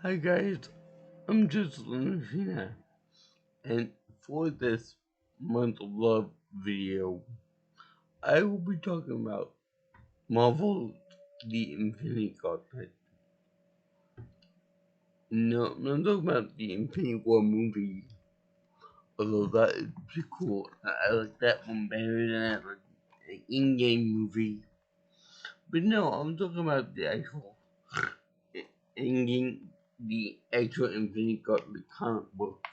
Hi guys, I'm just Lucia, and for this month of love video, I will be talking about Marvel The Infinity Gauntlet. No, I'm not talking about the Infinity War movie, although that is pretty cool. I like that one better than I like an in-game movie. But no, I'm talking about the actual in-game, the actual Infinity Gauntlet comic book,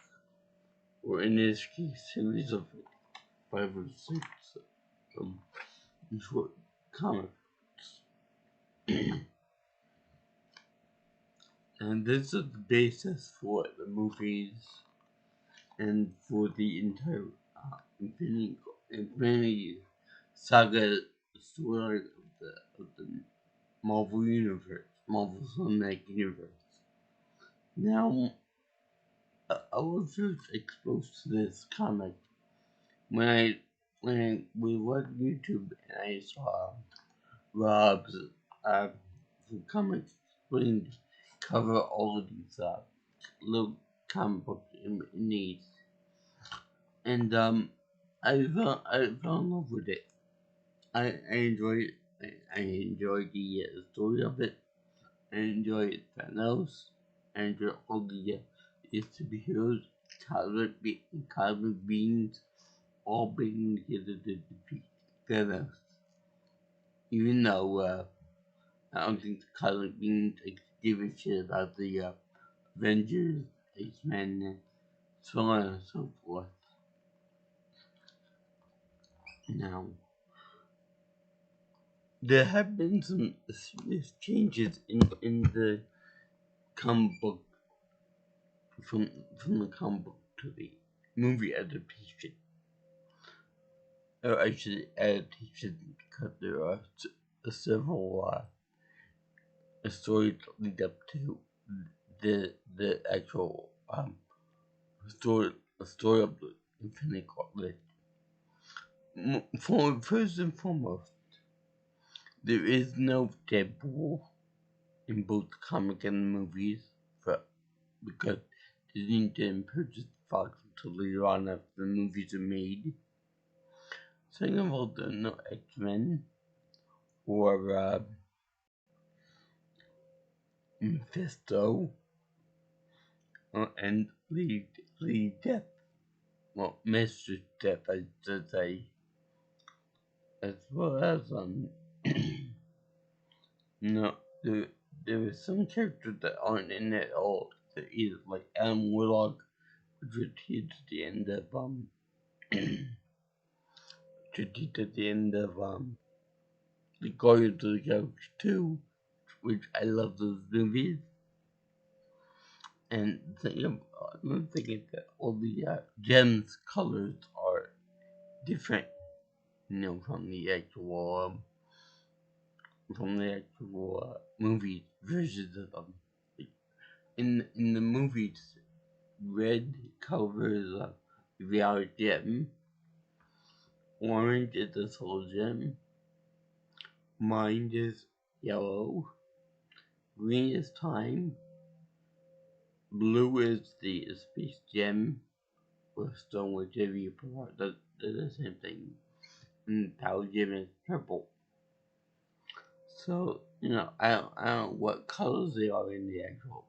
or in this case, series of 5 or 6 um, short comics. And this is the basis for the movies and for the entire Infinity Saga story of the Marvel Universe, Marvel Cinematic Universe. Now, I was first exposed to this comic when we watched YouTube and I saw Rob's uh, comics explained cover all of these little comic book needs, and I fell in love with it. I enjoy it. I enjoy the story of it. I enjoy Thanos. I enjoy all the superheroes, cosmic beings, all being together to defeat Thanos. Even though I don't think the cosmic beings give a shit about the Avengers, X-Men, and so on and so forth. Now, there have been some serious changes in the comic book from the comic book to the movie adaptation. Or actually, adaptation because there are several stories that lead up to the actual story of the Infinite Gauntlet. First and foremost, there is no Deadpool in both the comic and the movies because Disney didn't purchase Fox until later on after the movies are made. Second of all, there are no X-Men or Mephisto and Lady Death. Well, Mistress Death, I should say. As well as, no, there are some characters that aren't in it at all. They're either like Adam Warlock, which retreats at the end of the Guardians of the Galaxy 2, which I love those movies. And I'm thinking that all the gems colors are different, from the actual movie versions of them. In the movies, red covers the reality gem, orange is the soul gem, mind is yellow, green is time, blue is the space gem, or stone, whichever you prefer. They're the same thing. And power gem is purple. So, I don't know what colors they are in the actual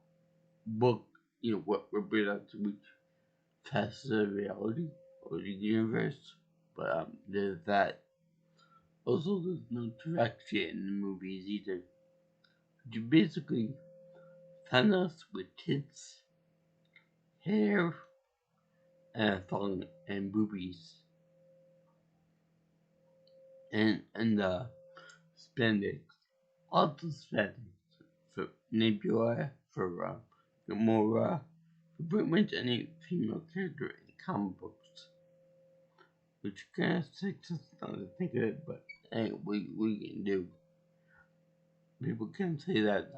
book, what represents which facet of reality or the universe. But there's that. Also, there's no direction in the movies either. You basically Thanos with tits, hair, and a thong and boobies, and spandex. All the spandex for Nebula, for Gamora, for pretty much any female character in comic books. Which kind of takes us not to think of it, but hey, we can do. People can say that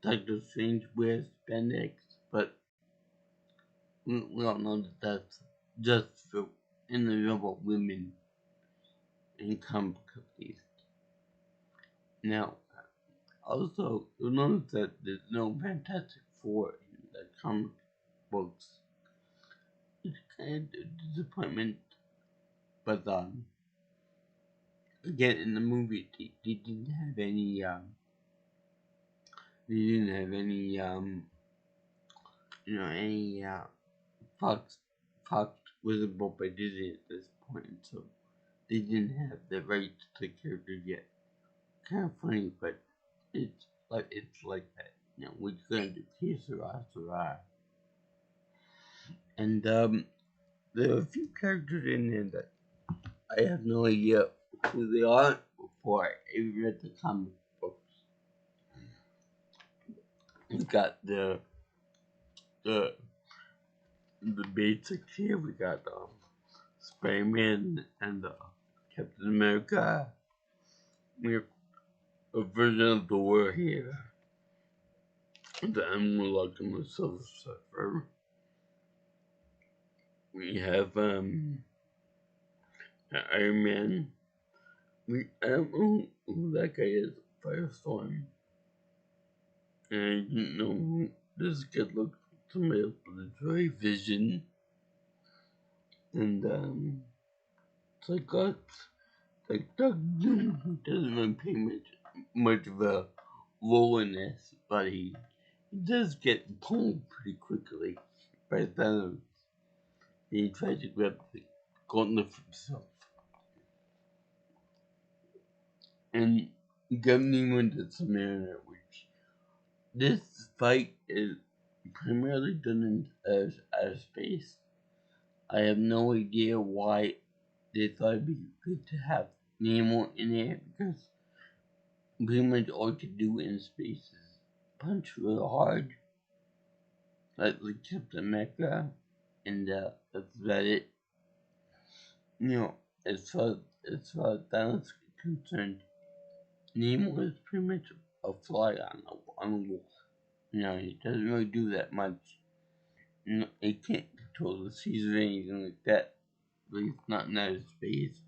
Doctor Strange wears spandex, but we all know that that's just for in the realm of women in comic book at least. Now, Also, you'll notice that there's no Fantastic Four in the comic books. It's kind of a disappointment, but again, in the movie, they didn't have any they didn't have any any Fox Fox wasn't bought by Disney at this point, so they didn't have the rights to the character yet. Kind of funny, but it's like that. We're gonna do que sera. And there are a few characters in there that I have no idea who they are before I even read the comic books. We got the the basics here. We got Spider-Man and Captain America. We have a version of the war here. The Emerald and the Silver Surfer. We have Iron Man. I don't know who that guy is. Firestorm. And I didn't know who this kid looked like. Somebody else, but it's very Vision. And it's like Doug Doom, who doesn't really pay much of a role in this, but he does get pulled pretty quickly by Thanos. He tries to grab the Gauntlet for himself. And Governor went to Samara, which this fight is primarily done in outer space. I have no idea why they thought it'd be good to have Namor in there, because pretty much all you can do in space is punch real hard, like Captain America, and that's about it. As far as Thanos is concerned, Namor is pretty much a fly on a wall. He doesn't really do that much. He can't control the seas or anything like that. At least not in outer space.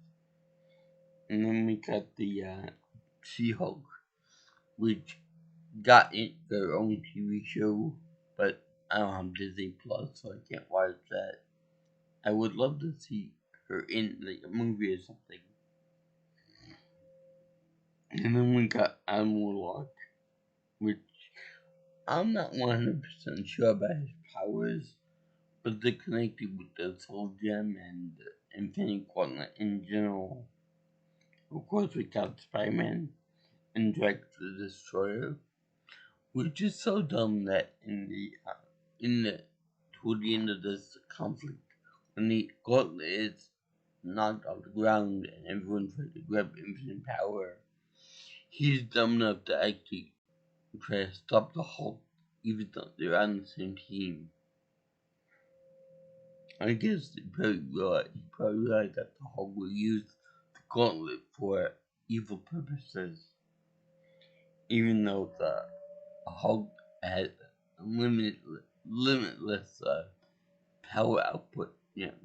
And then we got the She-Hulk, which got their own TV show, but I don't have Disney Plus, so I can't watch that. I would love to see her in like a movie or something. And then we got Animal Lock, which I'm not 100% sure about his powers, but they're connected with the Soul Gem and the Infinity Gauntlet in general. Of course, we got Spider-Man and Drax the Destroyer, which is so dumb that toward the end of this conflict, when the Gauntlet is knocked off the ground and everyone tries to grab infinite power, he's dumb enough to actually try to stop the Hulk, even though they're on the same team. I guess he probably realized that the Hulk will use the Gauntlet for evil purposes, even though the Hulk had limitless power output.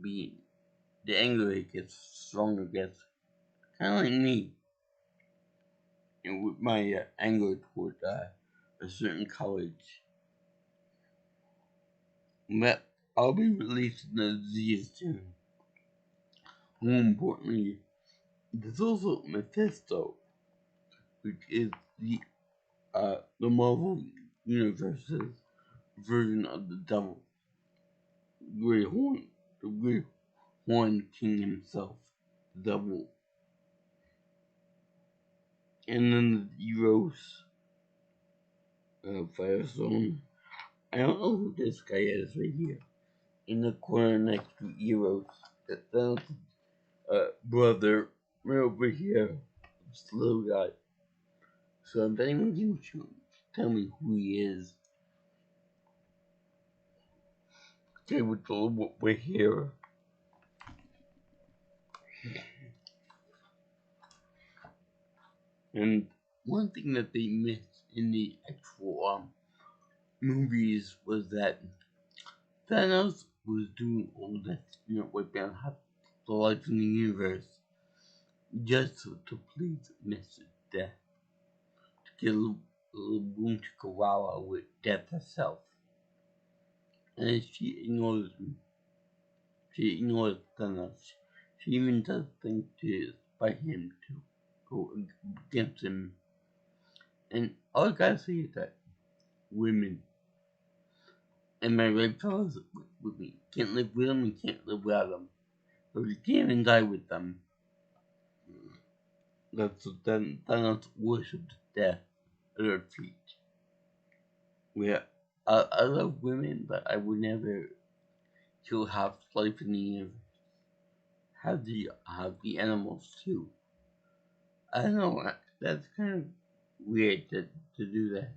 Being the anger it gets stronger, gets kind of like me, with my anger toward a certain college. But I'll be releasing the Z's soon. More importantly, there's also Mephisto, which is the Marvel Universe's version of the devil, the Great Horn King himself, the devil. And then the Eros, Firestone. I don't know who this guy is right here. In the corner next to Eros. That's brother right over here. This little guy. So if anyone can tell me who he is. Okay, with the little right here. And one thing that they missed in the actual movies was that Thanos was doing all this, wiping out half the lives in the universe just to please Mr. Death, to get Boom Chihuahua with death herself. And she ignores Thanos. She even does things to spite him to go against him. And all I gotta say is that women, and my right fellas with me, can't live with them and can't live without them. So you can't even die with them. Then Thanos worships death at her feet. Where I love women, but I would never kill half life in the universe. Have the animals too. I don't know. That's kind of weird to do that.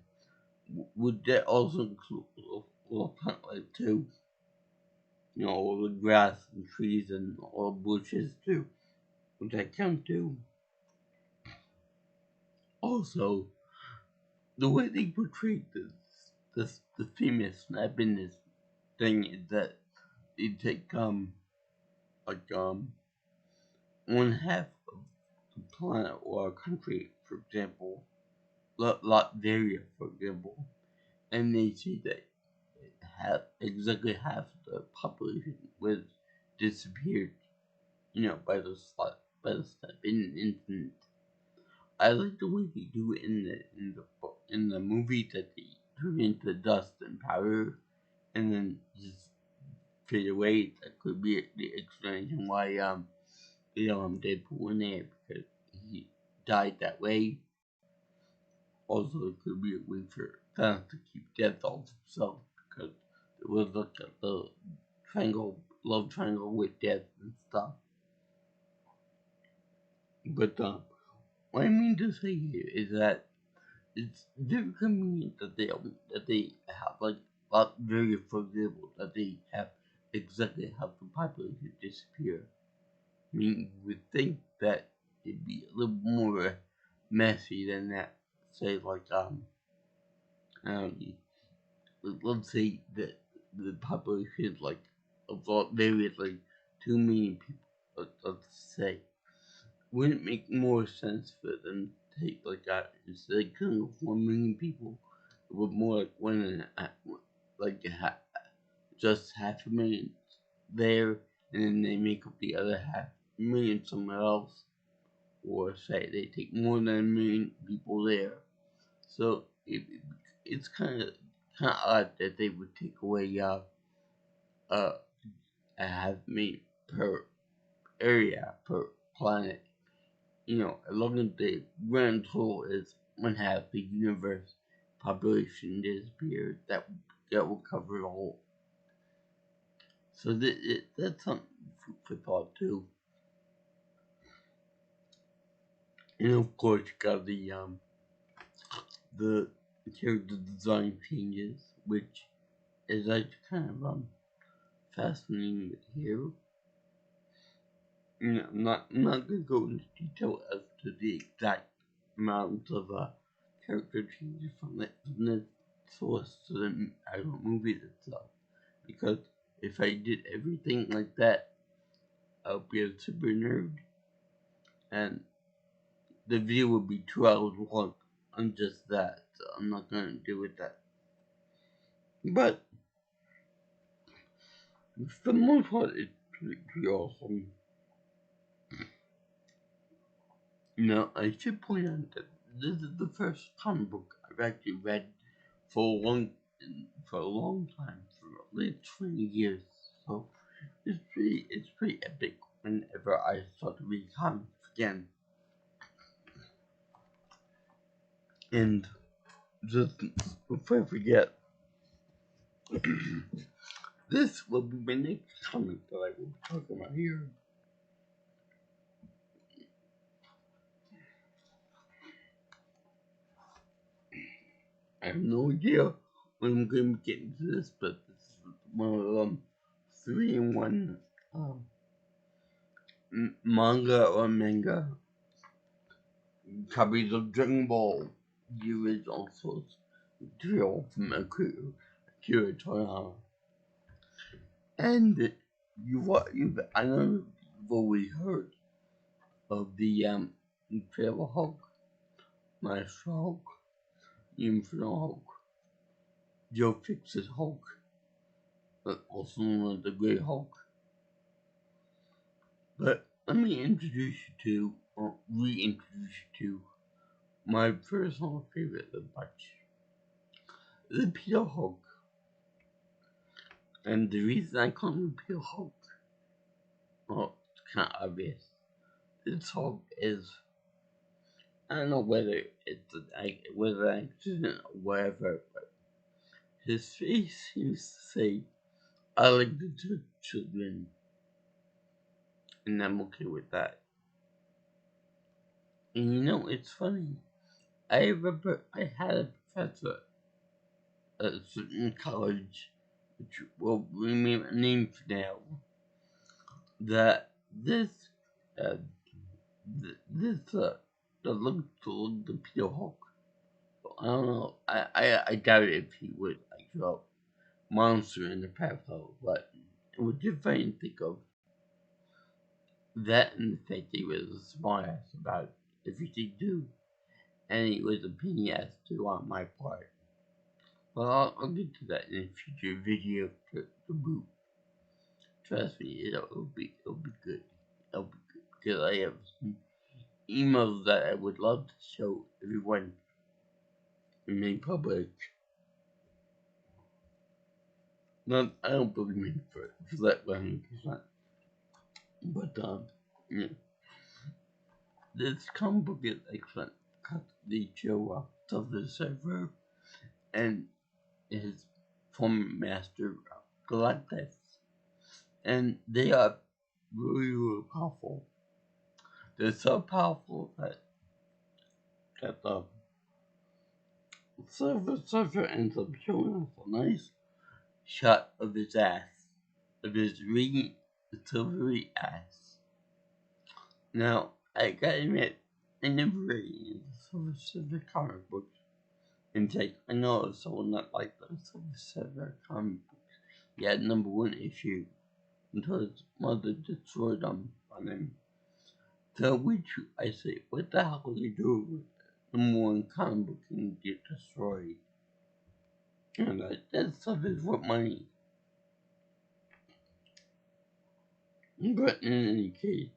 Would that also include all plant life too? You know, all the grass and trees and all bushes too. Would that count too? Also, the way they portray the famous happiness thing is that they take like one half of the planet or a country, for example, Latveria, for example, and they see that exactly half the population was disappeared, by the slap in an instant. I like the way they do it in the movie that they turn into dust and powder and then just fade away. That could be the explanation why Deadpool in there because he died that way. Also, it could be a way for Thanos to keep death off himself because it was like the love triangle with death and stuff. But what I mean to say here is that it's very convenient that they have like very for example that they have exactly half the population disappear. I mean, you would think that it'd be a little more messy than that. Say like um, let's say that the population is like of maybe like 2 million people. Let's say, wouldn't it make more sense for them to take like that instead of killing 1 million people with more like one and like just half a million there, and then they make up the other half million somewhere else, or say they take more than 1 million people there. So it's kind of odd that they would take away uh a half million per area per planet. As long as the grand total is one half the universe population disappears, that will cover it all. So that's something for thought too. And of course, you got the character design changes, which is actually kind of fascinating here. I'm not gonna go into detail as to the exact amount of character changes from the source to the actual movie itself, because if I did everything like that, I would be a super nerd, and the video would be 2 hours long on just that. So I'm not gonna do it that. But for the most part, it's pretty awesome. I should point out that this is the first comic book I've actually read for a long time, for at least 20 years. So it's pretty epic whenever I start to read comics again. And just before I forget, this will be my next comic that I will be talking about here. I have no idea when I'm going to get into this, but this is one of them 3-in-1 manga or manga copies of Dragon Ball, the original source material from Akira Toriyama. And I know you've always heard of the Incredible Hulk, Master Hulk. Infinite Hulk, Joe Fix's Hulk, but also known as the Great Hulk. But let me introduce you to, or reintroduce you to, my personal favorite of the bunch, the Peter Hulk. And the reason I call him Peter Hulk, well, it's kind of obvious. This Hulk is, I don't know whether it's whether an accident or whatever, but his face seems to say, I like the children, and I'm okay with that. And you know, it's funny. I remember I had a professor at a certain college, which will remain named for now, that uh, that looked to look the Peter Hulk. I don't know. I doubt if he would like draw monster in the parallel, but it was just funny to think of that and the fact that he was a smart ass about everything too, and he was a penny ass too on my part. Well, I'll get to that in a future video to boot. Trust me, it'll be good. It'll be good because I have some emails that I would love to show everyone and make public. Not, I don't believe in for that 100%. But yeah, this comic book is excellent because they show Silver Surfer and his former master Galactus, and they are really powerful. They're so powerful that Silver Surfer ends up showing us a nice shot of his ass, of his ring, silvery ass. Now, I gotta admit, I never read any of the Silver Surfer comic books. In fact, I know of someone that liked the Silver Surfer comic books. He had #1 issue until his mother destroyed them on him. To which I say, what the hell are you doing with #1 comic book and get destroyed? And that stuff is worth money. But in any case,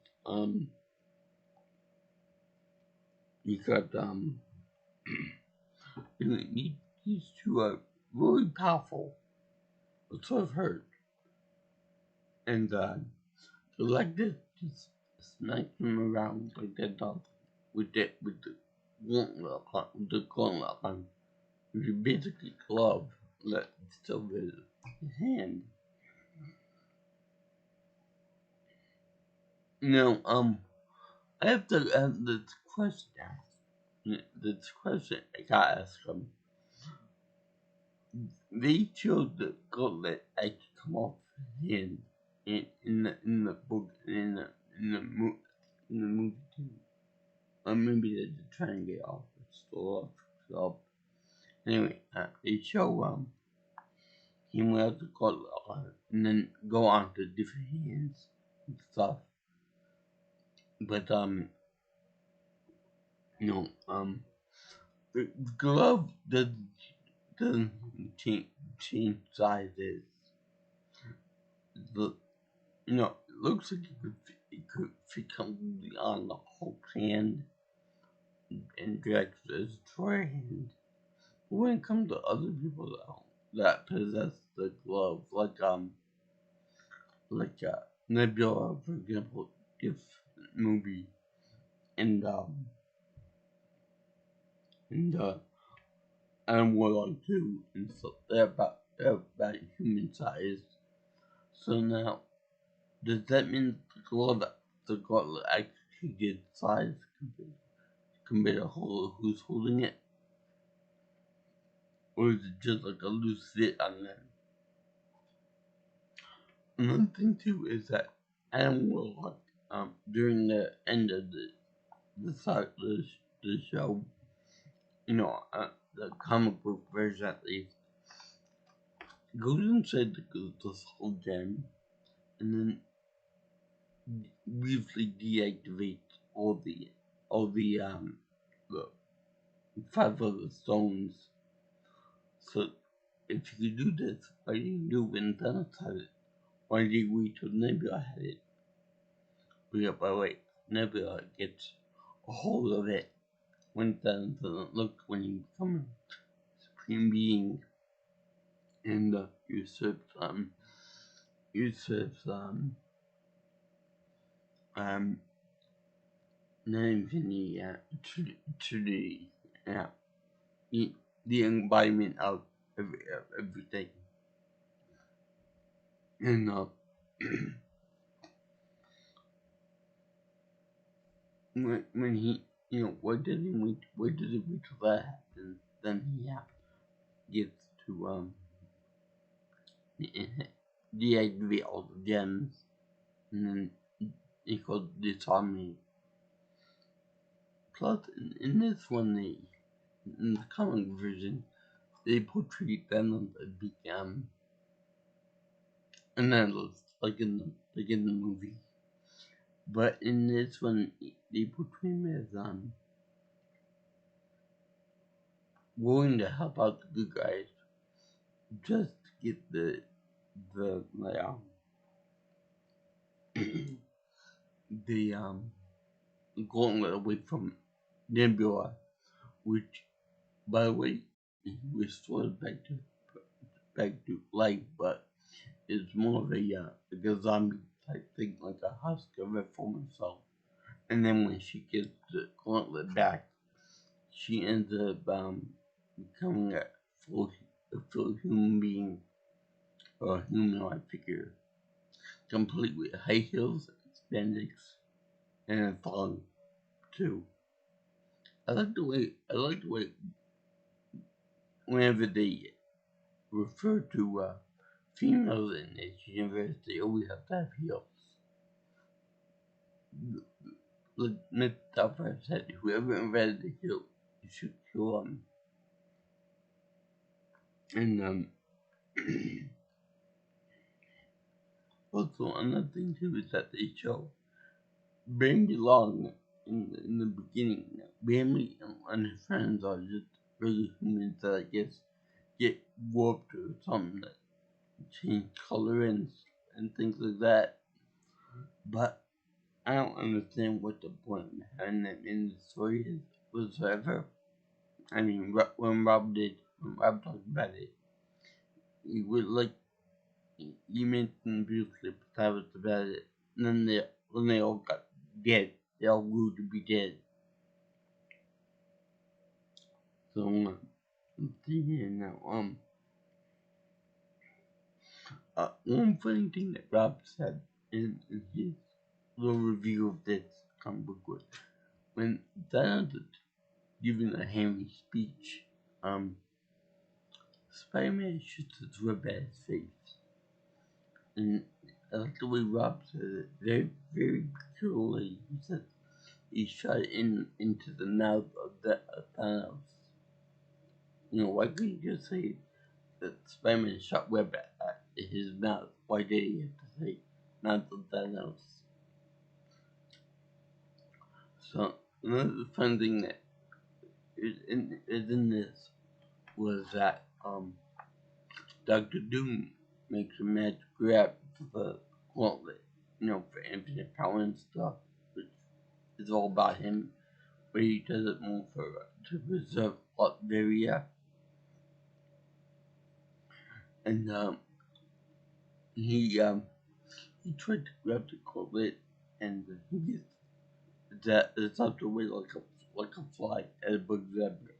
you got these two are really powerful. It's sort of hurt, and Galactus just smacked him around like that dog with the gauntlet on, which is basically a glove that still his hand. Now, I have to ask this question. This question I gotta ask them. They showed the gauntlet actually come off his hand in the book in the movie too. Or maybe they're just trying to get off. It's still off. So anyway, they show him without the gauntlet on, and then go on to different hands and stuff. But the glove doesn't change sizes. The it looks like it could fit completely on the Hulk's hand and Drax destroy hand. But when it comes to other people that possess the glove, like Nebula, for example, if movie and and Warlock too, and so they're about human size. So now, does that mean the gauntlet actually gets size compared to who's holding it? Or is it just like a loose fit on them? Another thing too is that Adam Warlock, during the end of the show, the comic book version at least, goes inside the soul gem, and then briefly deactivates all the 5 other stones So if you could do this, why didn't you do when Thanos had it? Why did you wait till Nebula had it? But by the way, Nebula gets a hold of it when Thanos doesn't look when he becomes a supreme being and usurps um Infinity Trinity, yeah, the embodiment of everything. And when he, why does he wait till that happens? Then he gets to deactivate all the gems, and then he calls disarming. Plus, in this one, in the comic version, they portray Thanos as being an analyst, like in the movie. But in this one, they portray him as willing to help out the good guys just to get the the Gauntlet away from Nebula, which, by the way, he restored back to life, but it's more of like a zombie type thing, like a husk of it from himself. And then when she gets the Gauntlet back, she ends up becoming a full human being, or a humanoid figure, complete with high heels, spandex, and a thong too. I like the way whenever they refer to females in this universe, they always have to have heels. Like Nick Doubtfire said, whoever invented the heel should kill them. And also another thing too is that they show Bambi Long in the beginning. Bambi and his friends are just really humans that I guess get warped or something that change color and things like that. But I don't understand what the point of having them in the story is whatsoever. I mean, when Rob talked about it, he would like, you mentioned briefly about it, and then when they all got dead, they all grew to be dead. So, I'm thinking now, one funny thing that Rob said in his little review of this comic book was when Thanos was giving a Henry speech, Spider-Man shoots his web at his face. And I like the way Rob said it very, very peculiarly. He said he shot it into the mouth of Thanos. Why couldn't you just say that Spider-Man shot web at his mouth? Why did he have to say mouth of Thanos? So another fun thing that is in this was that Doctor Doom makes a magic grab for the Gauntlet, for infinite power and stuff, which is all about him, but he does it more to preserve Latveria. And he tried to grab the Gauntlet, and he gets it's up to away like a fly at a bug zebra.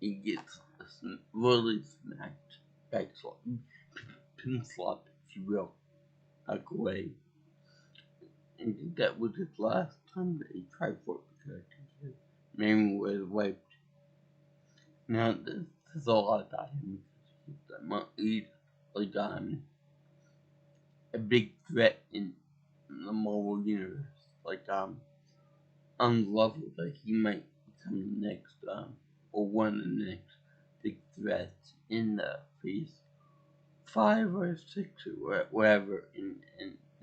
He gets really smacked back pin slap, if you will, back away. And that was his last time that he tried for it because his memory was wiped. Now this is a lot about him because he's like a big threat in the Marvel universe. Like on the level that he might become the next or one of the next big threats in the phase 5 or 6 or whatever in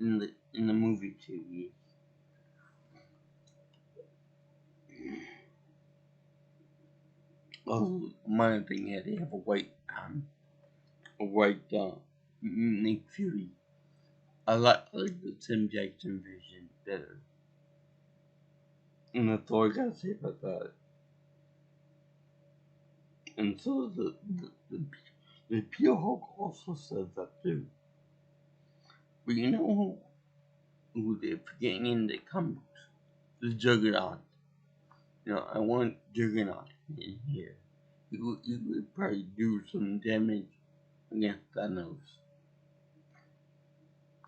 the movie series. also, my thing is they have a white, Nick Fury. I like the Tim Jackson version better. And that's all I gotta say about that. And so the Pure Hulk also says that too. But you know who they're forgetting in the comics? The Juggernaut. You know, I want Juggernaut in here. He would probably do some damage against Thanos.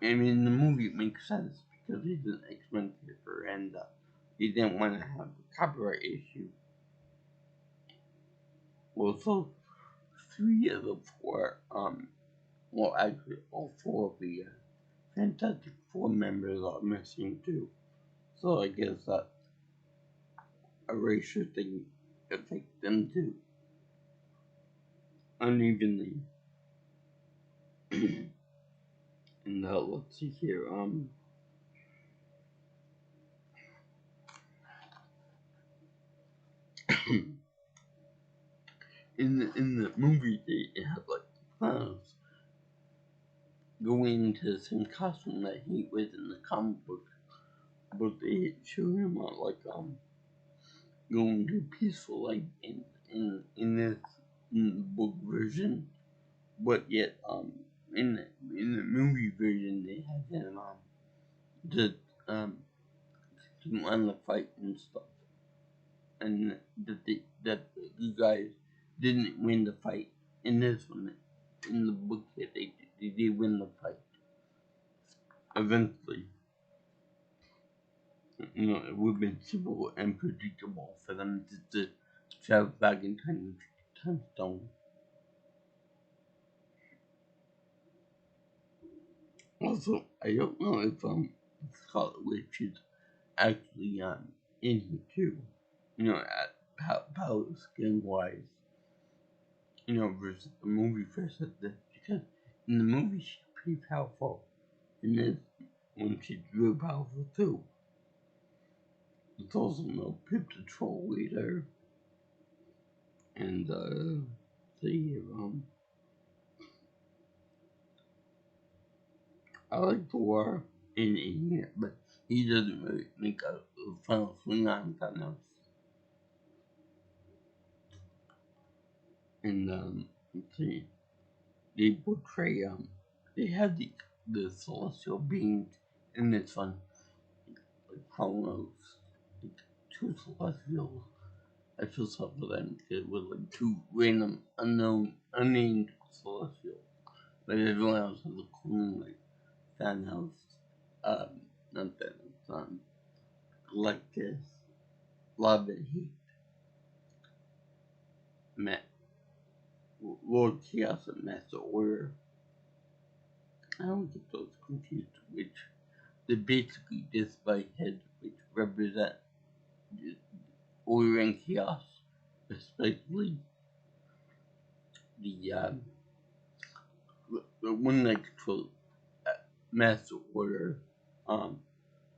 I mean, the movie makes sense because he's an X-Men character and he didn't want to have a copyright issue. Well, so three of the four, well, actually, all four of the Fantastic Four members are missing too. So I guess that erasure thing affects them too, unevenly. And let's see here, in the movie they have like Thanos going into the same costume that he was in the comic book, but they show him like going to peaceful life in this book version, but yet in the movie version they had him to um to run the fight and stuff, and that you guys didn't win the fight in this one. In the book, yet they did win the fight eventually. You know, it would have been simple and predictable for them to travel back in time stone. Also, I don't know if Scarlet Witch is actually in here too. You know, at power skin wise. You know, versus the movie versus this, because in the movie she's pretty powerful. In this one she's real powerful too. It's also no Pip the Troll leader. And see I like Thor in here, but he doesn't really make a final swing on Thanos. And let's see, they portray they have the celestial beings in this one, like Chronos, like two celestials. I feel sorry for them because it was like two random unknown unnamed celestials. Like everyone else has a cool like Thanos, not Thanos, Galactus, Love and Heat, Matt, Lord Chaos and Master Order. I don't get those confused, which they're basically display heads which represent Order and Chaos, especially the the one that controls Master Order. Um,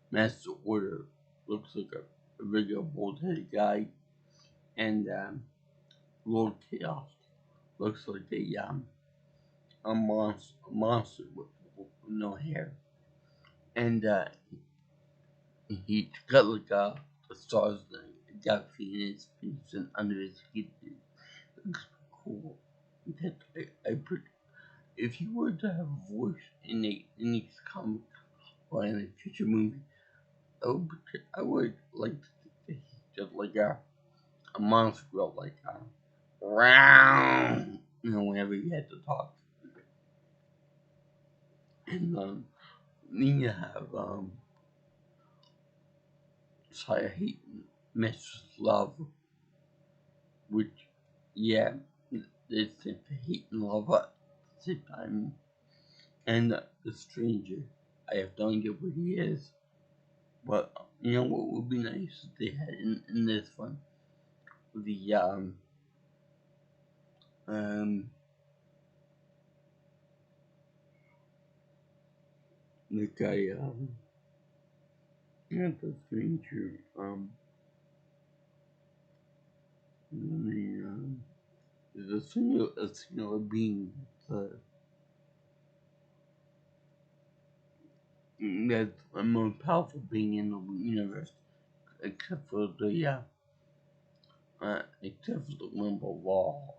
Master Order looks like a regular bald-headed guy, and Lord Chaos looks like a monster with no hair, and he's got like a stars a galaxy in his face and under his feet. It looks cool. If you were to have a voice in these comics or in a future movie, I would like to think that he's just like a monster girl, like round, whenever he had to talk. And then you have Saya Hate Mistress Love, which yeah, it's hate and love at the same time. And the stranger, I have no idea what he is, but you know what would be nice if they had in this one, the um the guy not the stranger a single being that's the most powerful being in the universe, except for the Wimble Wall.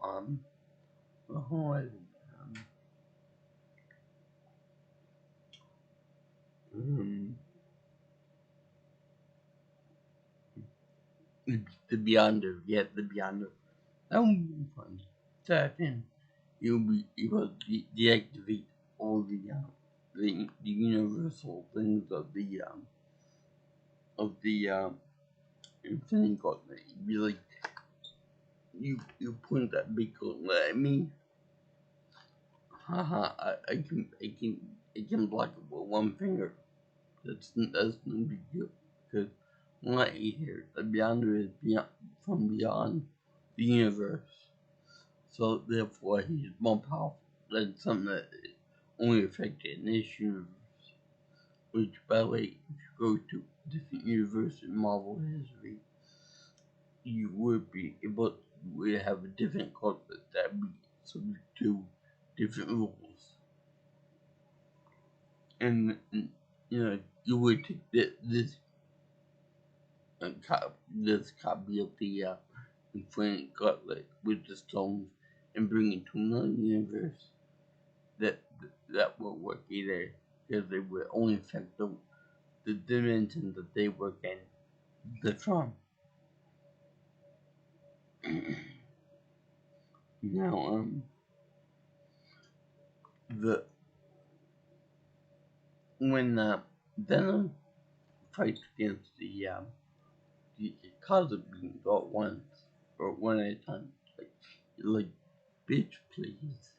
The whole um, the Beyonder, the Beyonder. That would be fun. Tap in. You will deactivate all the universal things of the Infinity Gauntlet. You'd be like, you point that big gauntlet at me. Haha, I can block it with one finger. That's no big deal because my here the Beyonder is beyond from beyond the universe. So therefore he's more powerful than something that is only affected in this universe. Which by the way, if you go to different universe in Marvel history, you would be able to have a different concept that would be subject to different rules. And you would take this copy of the Infinite Gauntlet with the stones and bring it to another universe that that will work either because they would only affect the dimension that they work in. The from now the when Venom fights against the cosmic being all at once or one at a time, like bitch please,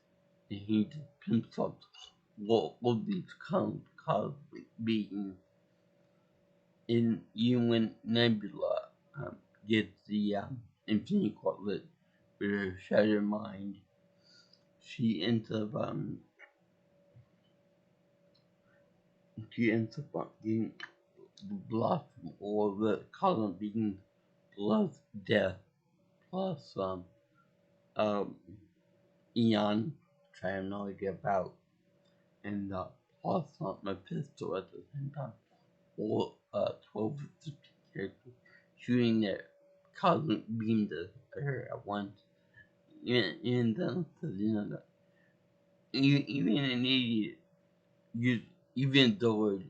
and he just pimps up all these cosmic beings. And even when Nebula gets the Infinity Gauntlet with her shattered mind, she ends up getting the blood from all the cosmic beings plus death plus um Eon, which I have no idea about, and plus Mephisto at the same time. Or 12 to 15 characters shooting their cosmic beams at her at once. Even then, that even an idiot, even though it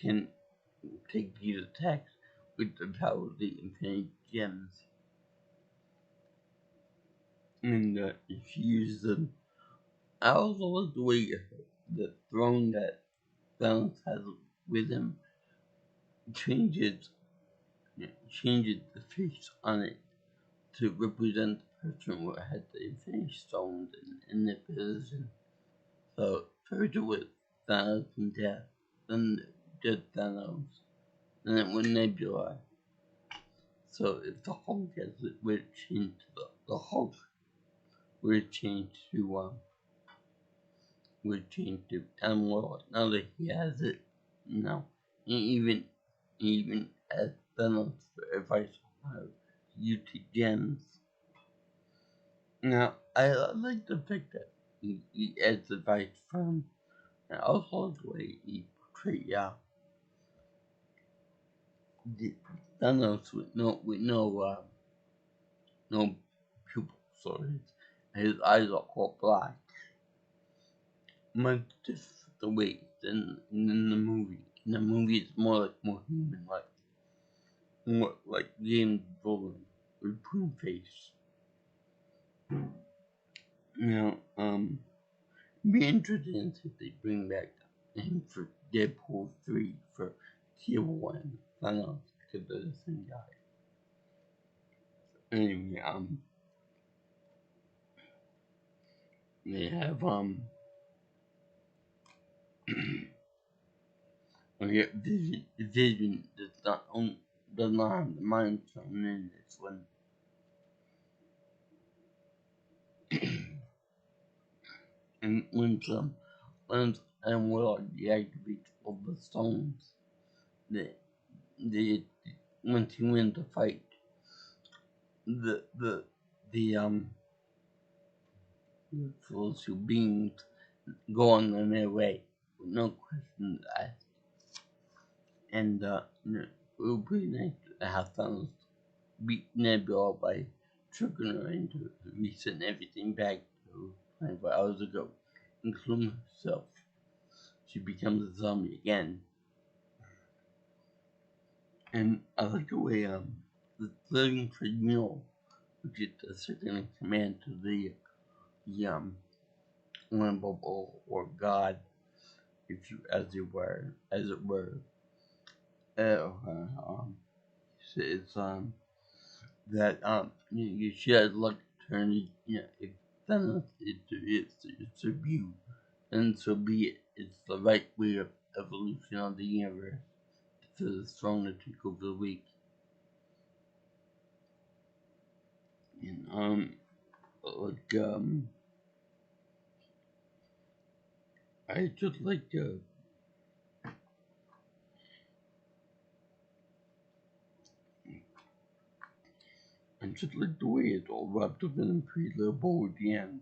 can take these attacks with the power of the infinite gems, and if you use them, I also like the way the throne that Thanos has with him changes changes the face on it to represent the person who had the Infinity Stones in their position. So first it was Thanos and Death, then just Thanos, and then with Nebula. So if the Hulk has it, would change the Hulk would change to Emerald. Now that he has it, now even as Thanos for advice on how to use the gems. Now, I like the fact that he adds advice from, and also the way he portrays the Thanos with no pupils, so his eyes are all black. Much different the way than in the movie. In the movie, it's more human, more like James Brolin with prune face. Now, be interested in if they bring back him for Deadpool 3 for Tier 1 Thanos because they're the same guy. Anyway, they have, okay, Vision does not have the Mind Stone in this one. And once and will deactivate all the stones, they once he wins the fight, the celestial beings going on their way with no questions asked. And it would be nice to have Thanos beat Nebula by tricking her into resetting everything back to 24 hours ago, including herself. She becomes a zombie again. And I like the way the living tribunal would get the second in command to the Limbo or God, if you as it were. Uh, um, it's that you should look turn if Thanos it's a view, and so be it. It's the right way of evolution of the universe for the strong to take over the weak. And like I just like I just like the way it's all wrapped up in a pretty little bow at the end.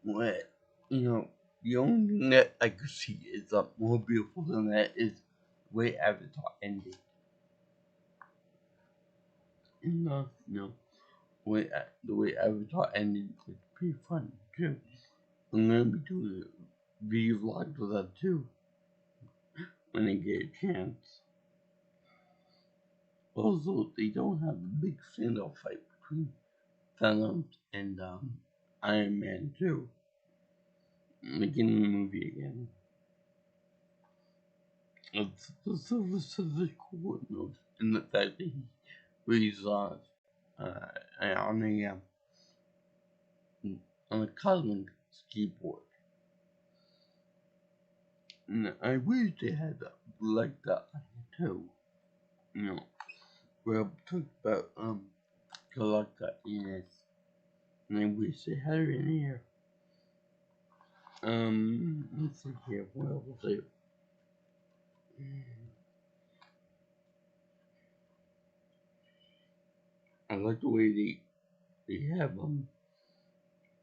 Where the only thing that I could see is more beautiful than that is the way Avatar ended. And the way Avatar ended was pretty fun too. I'm gonna be doing a video vlog with that too when I get a chance. Also, they don't have a big standoff fight between Thanos and Iron Man too. Making the movie again. The Silver Surfer cool note in the fact that he was on a cosmic skateboard. And I wish they had like that too. Where talked about Galacta in it, and I wish they had her in here. Let's see here. What else was it? I like the way they have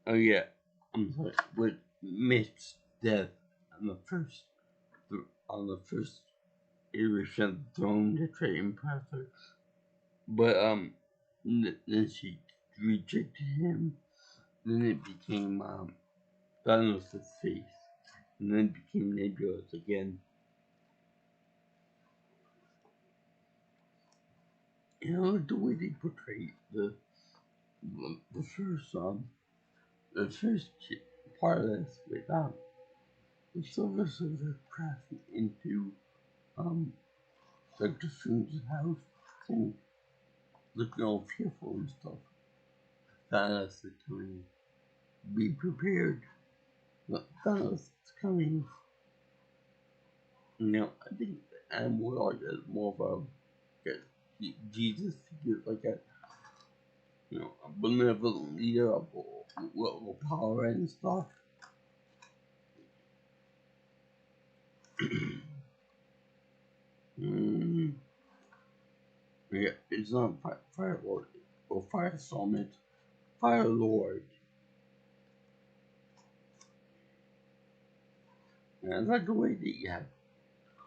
Oh yeah, I'm sorry. With Mitt's death on the first iteration of the throne to try to impress her, but then she rejected him. Then it became Thanos' face, and then it became Nebula's again. And I like the way they portray the first part of this with the Silver Surfer crashing into Doctor Strange's house and looking all fearful and stuff. Thanos is coming. Be prepared. Thanos is coming. I think I'm more like more of Jesus figure, like a benevolent leader of power and stuff. Yeah, it's not Fire Lord or Fire Summit, Fire Lord. And I like the way that you have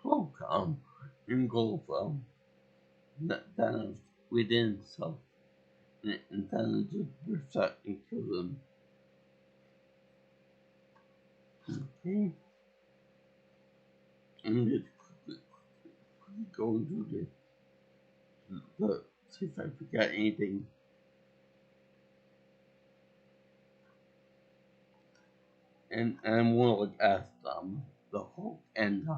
Cloak engulf Thanos within himself, and Thanos just bursts out and kills him. Okay, I'm just going through the see if I forgot anything. And I'm gonna ask the Hulk and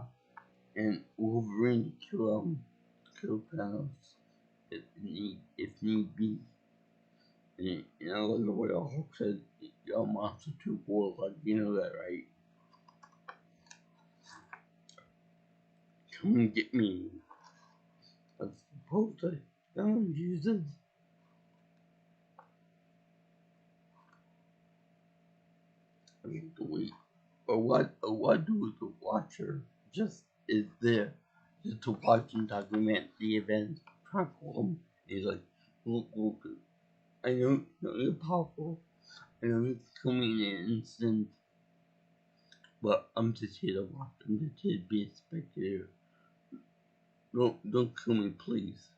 Wolverine to kill Thanos if need be. And I like the way the Hulk said, "Your monster too warlike." You know that, right? Come and get me. That's the pose that Thanos uses. I mean, the way, or what do the Watcher just is there just to watch and document the events, chronicle them. He's like, look, I know you're powerful, and it's coming in an instant, but I'm just here to watch. I'm just here to be a spectator. Don't kill me, please.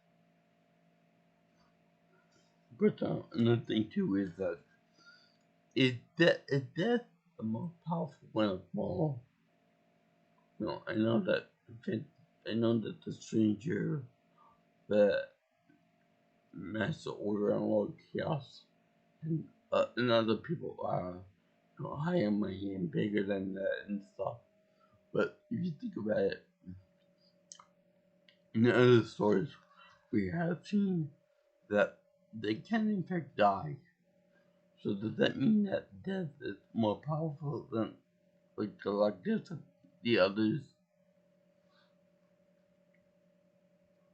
But another thing too is that is death the most powerful one of all? I know that the stranger, the master order and Lord Chaos, and other people are higher money and bigger than that and stuff. But if you think about it, in other stories, we have seen that they can in fact die. So does that mean that death is more powerful than like the largest of the others?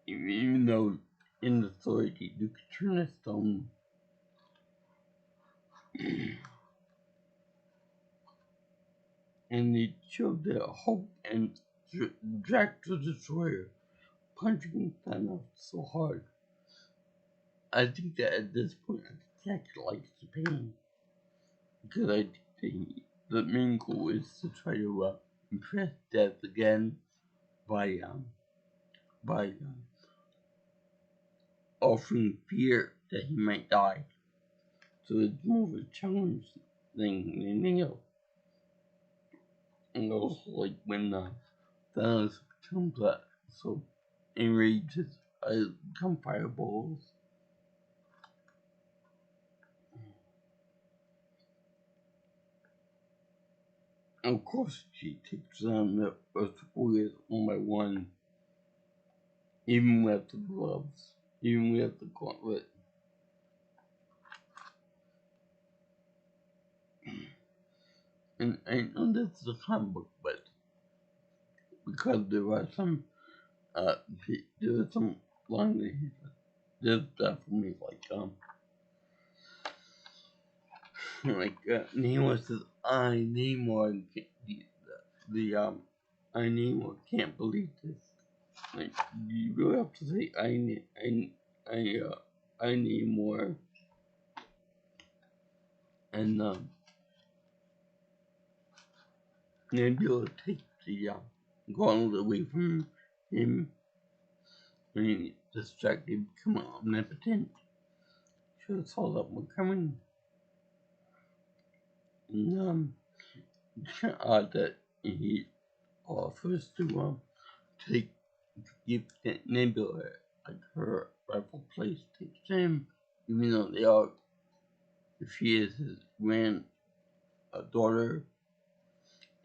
Even though in the story you could turn a stone. And they showed their hope and Jack the Destroyer punching Thanos so hard. I think that at this point, Jack likes the pain. Because I think the main goal is to try to impress Death again by offering fear that he might die. So it's more of a challenge thing than anything else. And also, like when Thanos becomes so enraged, become fireballs. Of course, she takes on the Earth Warriors one by one, even with the gloves, even with the Gauntlet. And I know this is a comic book, but because there are some, there are some lines there's definitely Namor says, "I Namor, I Namor can't believe this." Like you really have to say, I Namor, and Nebula takes the gauntlet away from him when he distracted, become omnipotent. Should have saw that one coming. And it's kind of odd that he offers to take give Nebula like her rightful place, takes him, even though they are, she is his daughter,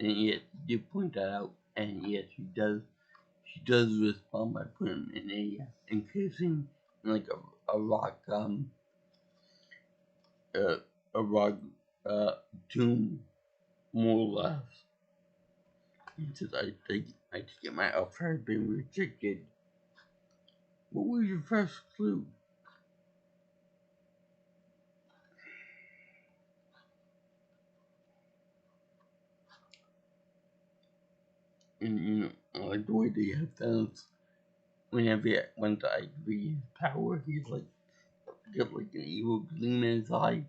and yet you point that out, and yet she does respond by putting him in a encasing in like a rock a rock tomb, more or less. He says, I take it my offer has been rejected. What was your first clue? And I like the way they have Thanos whenever he went to activate his power, he's like got like an evil gleam in his eye.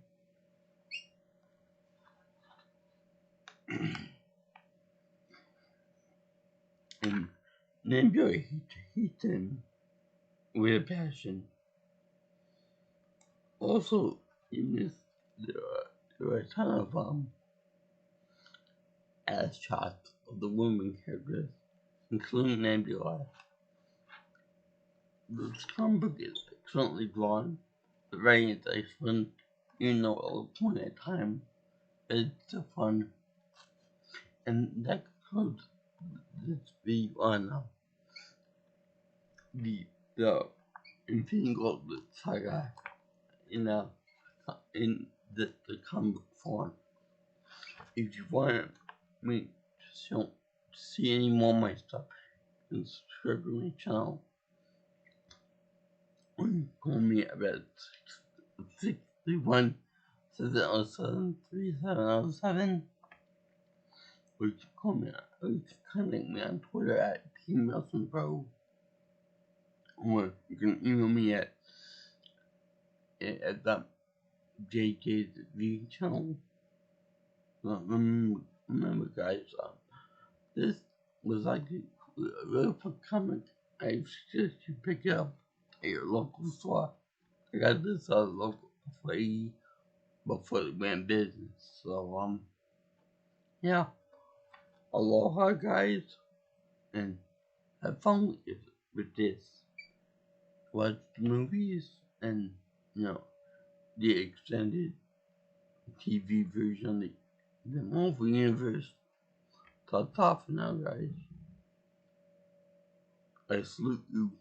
And Nebula hates him with a passion. Also, in this, there are a ton of ass shots of the women characters, including Nebula. This comic book is excellently drawn. The writing is excellent, even though at a point in time it's so fun. And that concludes this video on the Infinity Gauntlet saga in the comic form. If you want me to see any more of my stuff, then subscribe to my channel. Or you call me about 631 707 3707. Or you can contact me on Twitter at PMelsonPro. Or you can email me at JK's viewing channel. Remember guys, this was like a real fun comic. I suggest you pick it up at your local store. I got this local free before it went business. So yeah, aloha guys, and have fun with this. Watch the movies and you know the extended TV version, the Marvel Universe. Talk for now, guys. I salute you.